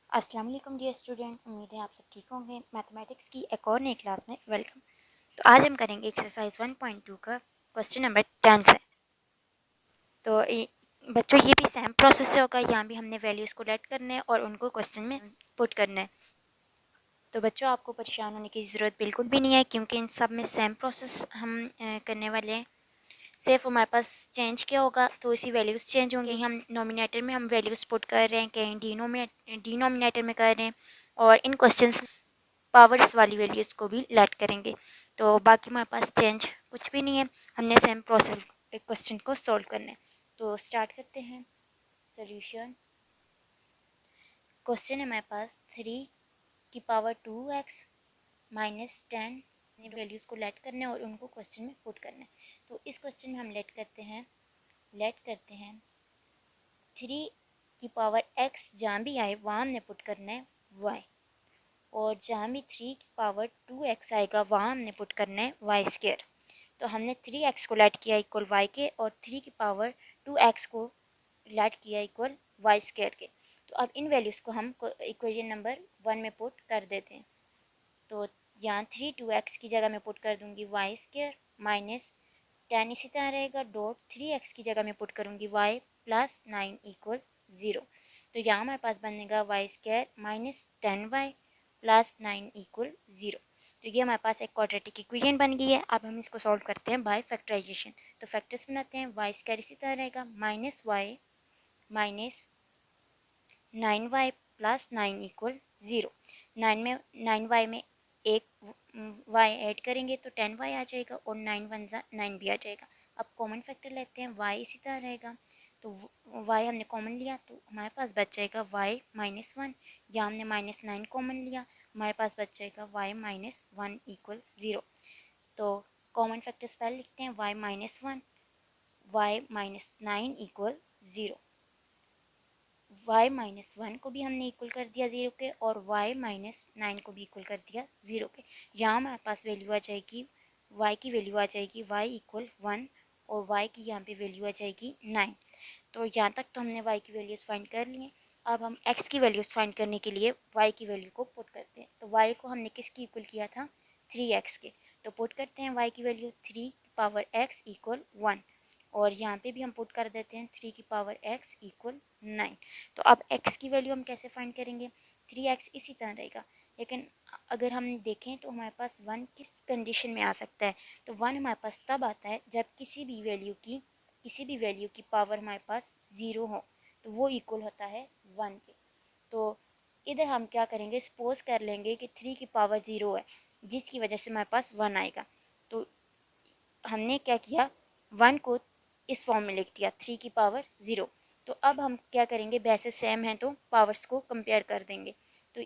अस्सलाम वालेकुम dear student, उम्मीद है आप सब ठीक होंगे। मैथमेटिक्स की एक और नई क्लास में वेलकम। तो आज हम करेंगे एक्सरसाइज 1.2 का क्वेश्चन नंबर 10 से। तो बच्चों ये भी सेम प्रोसेस से होगा। यहाँ भी हमने वैल्यूज़ को लेट करना है और उनको क्वेश्चन में पुट करना है। तो बच्चों आपको परेशान होने की ज़रूरत बिल्कुल भी नहीं है, क्योंकि इन सब में सेम प्रोसेस हम करने वाले हैं। सिर्फ हमारे पास चेंज क्या होगा, तो इसी वैल्यूज़ चेंज होंगे। हम नोमिनेटर में हम वैल्यूज़ पुट कर रहे हैं, कहीं डिनोमिनेटर में कर रहे हैं, और इन क्वेश्चंस पावर्स वाली वैल्यूज़ को भी लेट करेंगे। तो बाकी हमारे पास चेंज कुछ भी नहीं है, हमने सेम प्रोसेस क्वेश्चन को सॉल्व करना है। तो स्टार्ट करते हैं सॉल्यूशन। क्वेश्चन है हमारे पास 3 की पावर 2x माइनस 10 वैल्यूज़ को लेट करना है और उनको क्वेश्चन में पुट करना है। तो इस क्वेश्चन में हम लेट करते हैं 3 की पावर x जहाँ भी आए वहाँ हमने पुट करना है y, और जहाँ भी 3 की पावर 2x आएगा वहाँ हमने पुट करना है वाई स्क्र। तो हमने 3x को लेट किया इक्वल y के, और 3 की पावर 2x को लेट किया इक्वल वाई स्क्र के। तो अब इन वैल्यूज़ को हम इक्वेशन नंबर 1 में पुट कर देते हैं। तो यहाँ 2x की जगह मैं पुट कर दूँगी वाई स्क्र माइनस 10 इसी तरह रहेगा, डॉट 3x की जगह मैं पुट करूँगी y प्लस 9 इक्वल 0। तो यहाँ हमारे पास बनेगा Y square minus 10y plus 9 equal 0। तो ये हमारे पास एक क्वाड्रेटिक इक्वेशन बन गई है। अब हम इसको सॉल्व करते हैं बाय फैक्टराइजेशन। तो फैक्टर्स बनाते हैं, वाई स्क्र इसी तरह रहेगा minus y minus 9y plus 9 equal 0। 9y में एक y ऐड करेंगे तो 10y आ जाएगा, और 9 1 जा 9 भी आ जाएगा। अब कॉमन फैक्टर लेते हैं, y इसी तरह रहेगा। तो y हमने कॉमन लिया तो हमारे पास बच जाएगा y माइनस 1। या हमने माइनस 9 कॉमन लिया, हमारे पास बच जाएगा y माइनस 1 इक्वल 0। तो कॉमन फैक्टर्स पहले लिखते हैं, y minus 1 y minus 9 equal 0। y minus 1 को भी हमने इक्वल कर दिया 0 के, और y माइनस 9 को भी इक्वल कर दिया 0 के। यहाँ हमारे पास वैल्यू आ जाएगी, y की वैल्यू आ जाएगी y इक्वल 1, और y की यहाँ पे वैल्यू आ जाएगी 9। तो यहाँ तक तो हमने y की वैल्यूज़ फाइंड कर लिए। अब हम x की वैल्यूज़ फाइंड करने के लिए y की वैल्यू को पुट करते हैं। तो y को हमने किसकी इक्वल किया था, 3x के। तो पुट करते हैं y की वैल्यू 3 की पावर x इक्वल 1, और यहाँ पे भी हम पुट कर देते हैं 3 की पावर x इक्वल 9। तो अब x की वैल्यू हम कैसे फाइंड करेंगे, 3x इसी तरह रहेगा। लेकिन अगर हम देखें तो हमारे पास 1 किस कंडीशन में आ सकता है, तो 1 हमारे पास तब आता है जब किसी भी वैल्यू की पावर हमारे पास 0 हो, तो वो इक्वल होता है 1 के। तो इधर हम क्या करेंगे, सपोज कर लेंगे कि 3 की पावर 0 है, जिसकी वजह से हमारे पास 1 आएगा। तो हमने क्या किया, 1 को इस फॉर्म में लिख दिया 3 की पावर 0। तो अब हम क्या करेंगे, बेसिस सेम हैं तो पावर्स को कंपेयर कर देंगे। तो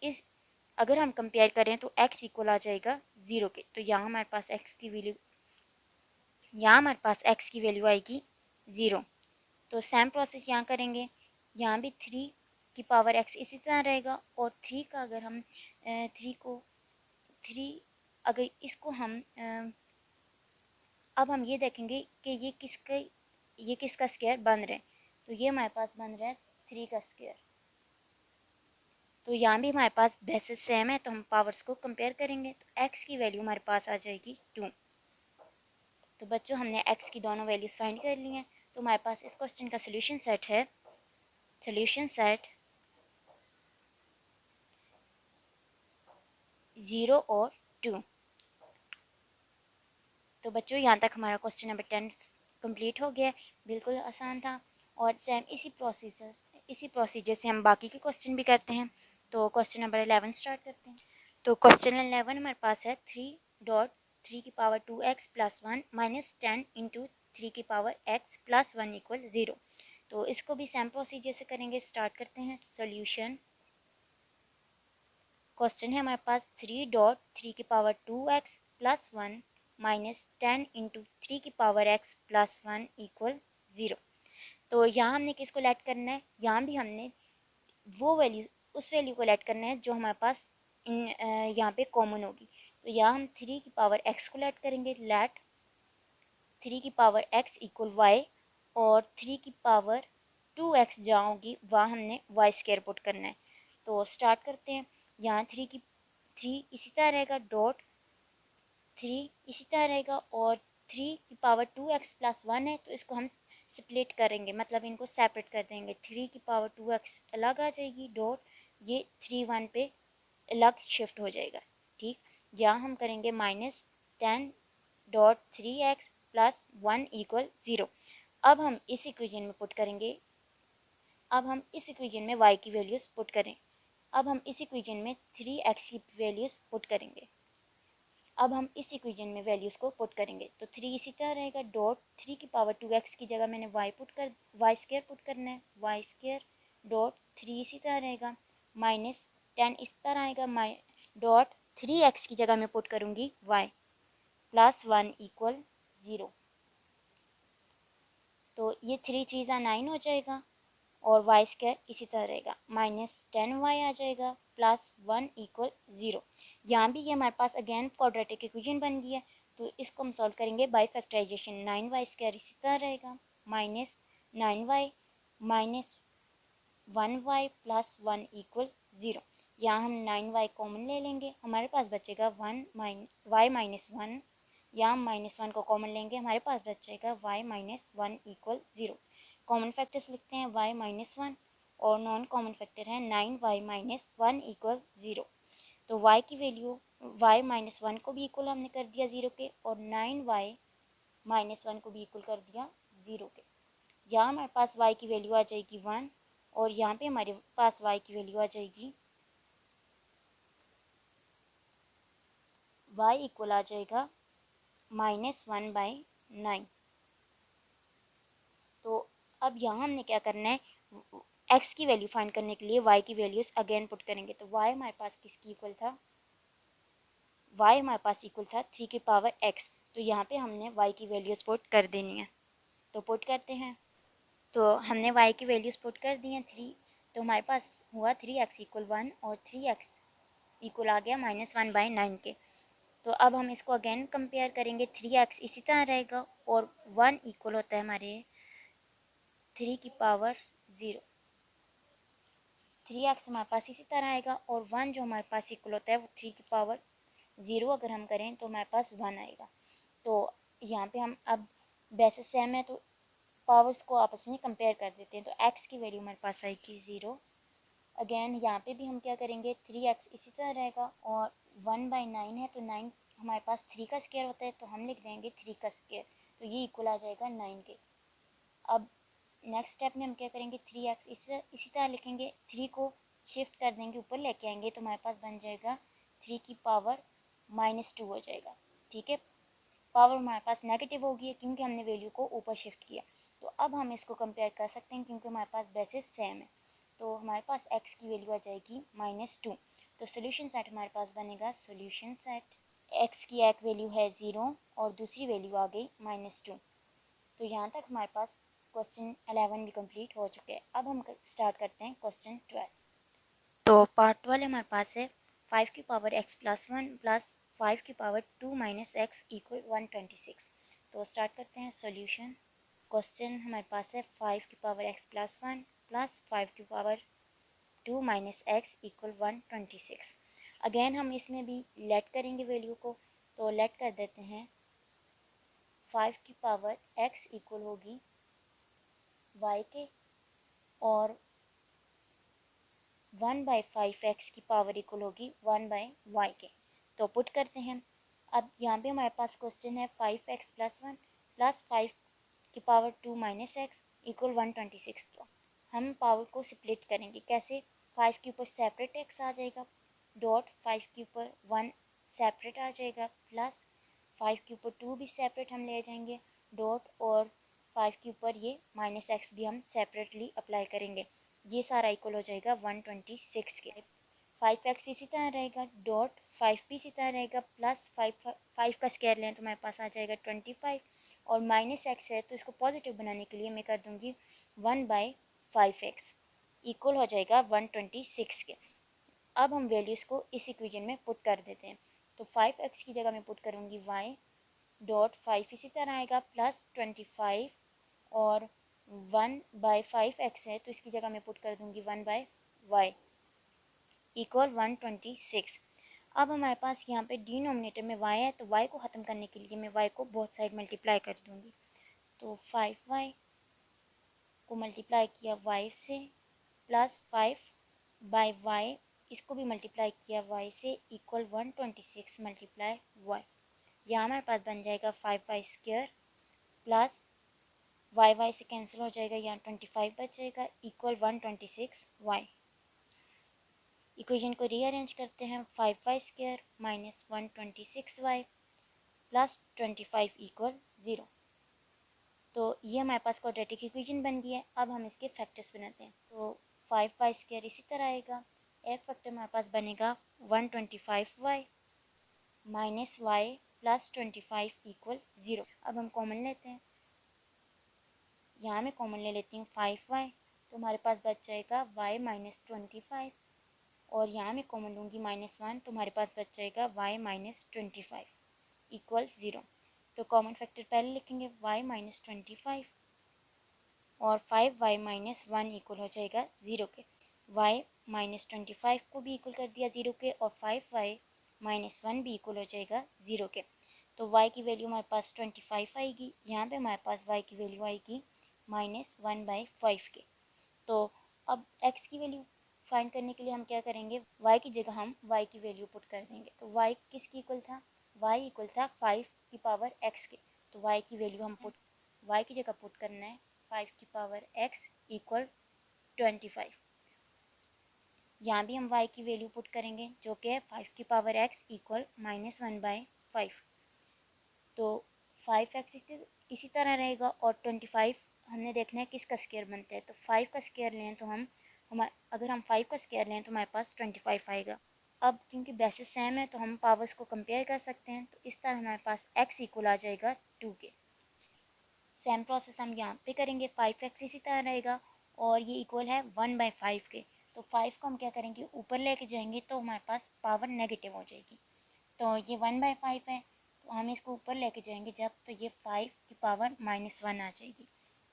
इस अगर हम कंपेयर करें तो x इक्वल आ जाएगा 0 के। तो यहाँ हमारे पास x की वैल्यू आएगी 0। तो सेम प्रोसेस यहाँ करेंगे, यहाँ भी 3 की पावर x इसी तरह रहेगा, और 3 का अगर हम 3 अगर इसको हम अब हम ये देखेंगे कि ये किसका स्क्वायर बन रहा है। तो ये हमारे पास बन रहा है 3 का स्क्वायर। तो यहाँ भी हमारे पास बेसिस सेम है, तो हम पावर्स को कंपेयर करेंगे। तो x की वैल्यू हमारे पास आ जाएगी 2। तो बच्चों हमने x की दोनों वैल्यूज़ फाइंड कर ली हैं। तो हमारे पास इस क्वेश्चन का सोल्यूशन सेट है, सोल्यूशन सेट 0 और 2। तो बच्चों यहाँ तक हमारा क्वेश्चन नंबर 10 कंप्लीट हो गया। बिल्कुल आसान था, और सेम इसी प्रोसीजर से हम बाकी के क्वेश्चन भी करते हैं। तो क्वेश्चन नंबर 11 स्टार्ट करते हैं। तो क्वेश्चन 11 हमारे पास है 3 की power 2x plus 1 minus 10 into 3 की पावर x प्लस 1 इक्वल 0। तो इसको भी सेम प्रोसीजर से करेंगे। स्टार्ट करते हैं सोल्यूशन। क्वेश्चन है हमारे पास 3 की power 2x plus 1 minus 10 into 3 की पावर x प्लस 1 इक्वल 0। तो यहाँ हमने किसको लेट करना है, यहाँ भी हमने उस वैल्यू को लेट करना है जो हमारे पास यहाँ पे कॉमन होगी। तो यहाँ हम 3 की पावर x को लेट करेंगे, लेट 3 की पावर x इक्वल y, और 3 की पावर 2x जहाँ होगी वहाँ हमने y स्क्वायर पुट करना है। तो स्टार्ट करते हैं। यहाँ थ्री इसी तरह रहेगा, डॉट थ्री इसी तरह रहेगा, और 3 की पावर 2x+1 है तो इसको हम स्प्लिट करेंगे, मतलब इनको सेपरेट कर देंगे। 3 की पावर 2x अलग आ जाएगी, डॉट ये 3 1 पे अलग शिफ्ट हो जाएगा। ठीक, यहाँ हम करेंगे -10.3x+1 = 0। अब हम इस इक्वेशन में पुट करेंगे, अब हम इस इक्वेशन में y की वैल्यूज़ पुट करें। अब हम इस इक्वेशन में 3x की वैल्यूज़ पुट करेंगे। अब हम इस इक्वेशन में वैल्यूज़ को पुट करेंगे तो 3 इसी तरह रहेगा, डॉट 3 की पावर 2x की जगह मैंने y स्क्वायर पुट करना है, y स्क्वायर डॉट 3 इसी तरह रहेगा, -10 इस तरह आएगा, डॉट 3x की जगह मैं पुट करूँगी y +1 = 0। तो ये 3 3 9 हो जाएगा, और y स्क्वायर इसी तरह रहेगा, -10y आ जाएगा, +1 = 0। यहाँ भी ये हमारे पास अगेन क्वाड्रेटिक इक्वेशन बन गई है, तो इसको हम सॉल्व करेंगे बाय फैक्टराइजेशन। 9y स्क्वायर इसी तरह रहेगा, -9y -1y +1 = 0। यहाँ हम 9y कॉमन ले लेंगे, हमारे पास बचेगा y -1। यहाँ -1 को कॉमन लेंगे, हमारे पास बचेगा y -1 = 0। कॉमन फैक्टर्स लिखते हैं y -1, और नॉन कॉमन फैक्टर है 9y -1 = 0। तो y की वैल्यू y -1 को भी इक्वल हमने कर दिया 0 के, और 9y -1 को भी इक्वल कर दिया 0 के। यहाँ हमारे पास y की वैल्यू आ जाएगी 1, और यहाँ पे हमारे पास y की वैल्यू आ जाएगी y इक्वल आ जाएगा -1/9। तो अब यहाँ हमने क्या करना है, x की वैल्यू फाइंड करने के लिए y की वैल्यूज अगेन पुट करेंगे। तो y हमारे पास किसकी इक्वल था, y हमारे पास इक्वल था 3 की पावर x। तो यहाँ पे हमने y की वैल्यूज पुट कर देनी है, तो पुट करते हैं। तो हमने y की वैल्यूज पुट कर दी हैं 3, तो हमारे पास हुआ 3x = 1, और 3x इक्वल आ गया -1/9 के। तो अब हम इसको अगेन कंपेयर करेंगे, 3x इसी तरह रहेगा, और 1 इक्वल होता है हमारे 3 की पावर 0। 3x हमारे पास इसी तरह आएगा, और 1 जो हमारे पास इक्वल होता है वो 3 की पावर 0 अगर हम करें तो हमारे पास 1 आएगा। तो यहाँ पे हम अब बेसिस सेम है तो पावर्स को आपस में कंपेयर कर देते हैं। तो x की वैल्यू हमारे पास आएगी 0। अगेन यहाँ पे भी हम क्या करेंगे, 3x इसी तरह रहेगा, और 1/9 है तो 9 हमारे पास 3 का स्क्वायर होता है, तो हम लिख देंगे 3 का स्क्वायर, तो ये इक्वल आ जाएगा 9 के। अब नेक्स्ट स्टेप में हम क्या करेंगे, 3x इसी तरह लिखेंगे, 3 को शिफ्ट कर देंगे, ऊपर लेके आएंगे, तो हमारे पास बन जाएगा 3 की पावर -2 हो जाएगा। ठीक है, पावर हमारे पास नेगेटिव होगी क्योंकि हमने वैल्यू को ऊपर शिफ्ट किया। तो अब हम इसको कंपेयर कर सकते हैं क्योंकि हमारे पास बेसिस सेम है। तो हमारे पास x की वैल्यू आ जाएगी -2। तो सोल्यूशन सेट हमारे पास बनेगा, सोल्यूशन सेट x की एक वैल्यू है 0 और दूसरी वैल्यू आ गई -2। तो यहाँ तक हमारे पास क्वेश्चन 11 भी कंप्लीट हो चुके हैं। अब हम स्टार्ट करते हैं क्वेश्चन 12। तो पार्ट 12 हमारे पास है 5 की पावर x+1 प्लस 5 की पावर 2 - x = 126। तो स्टार्ट करते हैं सॉल्यूशन। क्वेश्चन हमारे पास है 5 की पावर x+1 प्लस 5 की पावर 2 - x = 126। अगेन हम इसमें भी लेट करेंगे वैल्यू को, तो लेट कर देते हैं 5 की पावर x इक्वल होगी y के, और 1/5x की पावर इक्वल होगी 1/y के। तो पुट करते हैं। अब यहाँ पे हमारे पास क्वेश्चन है 5x+1 प्लस 5 की पावर 2 - x = 126। तो हम पावर को स्प्लिट करेंगे, कैसे, 5 के ऊपर सेपरेट x आ जाएगा, डॉट 5 के ऊपर 1 सेपरेट आ जाएगा, प्लस 5 के ऊपर 2 भी सेपरेट हम ले जाएंगे, डॉट, और 5 के ऊपर ये -x भी हम सेपरेटली अप्लाई करेंगे। ये सारा इक्वल हो जाएगा 126 के। 5x इसी तरह रहेगा, डॉट 5 भी इसी तरह रहेगा, प्लस 5 का स्क्वायर लें तो हमारे पास आ जाएगा 25, और -x है तो इसको पॉजिटिव बनाने के लिए मैं कर दूँगी 1/5x इक्वल हो जाएगा 126 के। अब हम वैल्यूज़ को इस इक्वेशन में पुट कर देते हैं। तो 5x की जगह मैं पुट करूँगी y, डॉट 5 इसी तरह आएगा, प्लस 25, और 1/5x है तो इसकी जगह मैं पुट कर दूँगी 1/y, इक्वल 126। अब हमारे पास यहाँ पे डिनोमिनेटर में y है, तो y को ख़त्म करने के लिए मैं y को बोथ साइड मल्टीप्लाई कर दूँगी। तो 5y को मल्टीप्लाई किया y से प्लस 5/y, इसको भी मल्टीप्लाई किया y से इक्वल 126 मल्टीप्लाई y। यहाँ हमारे पास बन जाएगा 5y² प्लस y से कैंसिल हो जाएगा, यहाँ 25 बचेगा इक्वल 126y। इक्वेशन को रीअरेंज करते हैं, 5y² minus 126y plus 25 equal 0। तो ये हमारे पास क्वाड्रेटिक इक्वेशन बन गई है। अब हम इसके फैक्टर्स बनाते हैं। तो 5y² इसी तरह आएगा, एक फैक्टर हमारे पास बनेगा 125y minus y plus 25 equal 0। अब हम कॉमन लेते हैं, यहाँ मैं कॉमन ले लेती हूँ 5y, तो हमारे पास बच जाएगा y माइनस 25, और यहाँ मैं कॉमन लूँगी -1, तो हमारे पास बच जाएगा y माइनस 25 इक्वल 0। तो कॉमन फैक्टर पहले लिखेंगे y माइनस 25 और 5y माइनस 1 इक्वल हो जाएगा 0 के। y माइनस 25 को भी इक्वल कर दिया 0 के, और 5y माइनस 1 भी इक्वल हो जाएगा 0 के। तो y की वैल्यू हमारे पास 25 आएगी, यहाँ पे हमारे पास y की वैल्यू आएगी -1/5 के। तो अब x की वैल्यू फाइंड करने के लिए हम क्या करेंगे, y की जगह हम y की वैल्यू पुट कर देंगे। तो y किसकी इक्वल था, y इक्वल था 5 की पावर x के। तो y की वैल्यू हम y की जगह पुट करना है 5 की पावर x इक्वल 25। यहाँ भी हम y की वैल्यू पुट करेंगे जो कि है 5 की पावर x इक्वल -1/5। तो 5x इसी तरह रहेगा, और 25 हमने देखना है किसका स्क्वायर बनता है। तो 5 का स्क्वायर लें तो अगर हम 5 का स्क्वायर लें तो हमारे पास 25 आएगा। अब क्योंकि बेसिस सेम है तो हम पावर्स को कंपेयर कर सकते हैं। तो इस तरह हमारे पास x इक्वल आ जाएगा 2 के। सेम प्रोसेस हम यहाँ पे करेंगे, 5x इसी तरह रहेगा, और ये इक्वल है 1/5 के। तो 5 को हम क्या करेंगे, ऊपर लेके जाएंगे तो हमारे पास पावर नेगेटिव हो जाएगी। तो ये 1/5 है, तो हम इसको ऊपर लेके जाएंगे जब, तो ये 5 की पावर -1 आ जाएगी।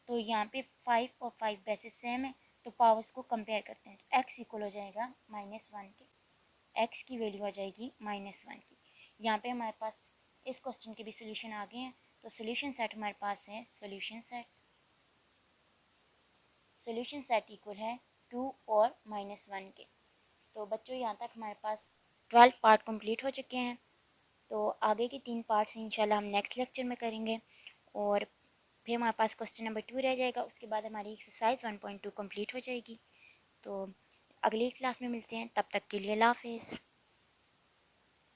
तो यहाँ पे 5 और 5 बेसिस सेम है, तो पावर्स को कंपेयर करते हैं। तो x इक्वल हो जाएगा -1 के, x की वैल्यू आ जाएगी -1 की। यहाँ पे हमारे पास इस क्वेश्चन के भी सोल्यूशन आ गए हैं। तो सोल्यूशन सेट हमारे पास है, सोल्यूशन सेट इक्वल है 2 और -1 के। तो बच्चों यहाँ तक हमारे पास 12 पार्ट कंप्लीट हो चुके हैं। तो आगे के 3 पार्ट्स इंशाल्लाह हम नेक्स्ट लेक्चर में करेंगे, और फिर हमारे पास क्वेश्चन नंबर 2 रह जाएगा। उसके बाद हमारी एक्सरसाइज 1.2 कंप्लीट हो जाएगी। तो अगली क्लास में मिलते हैं, तब तक के लिए अल्लाह हाफिज़।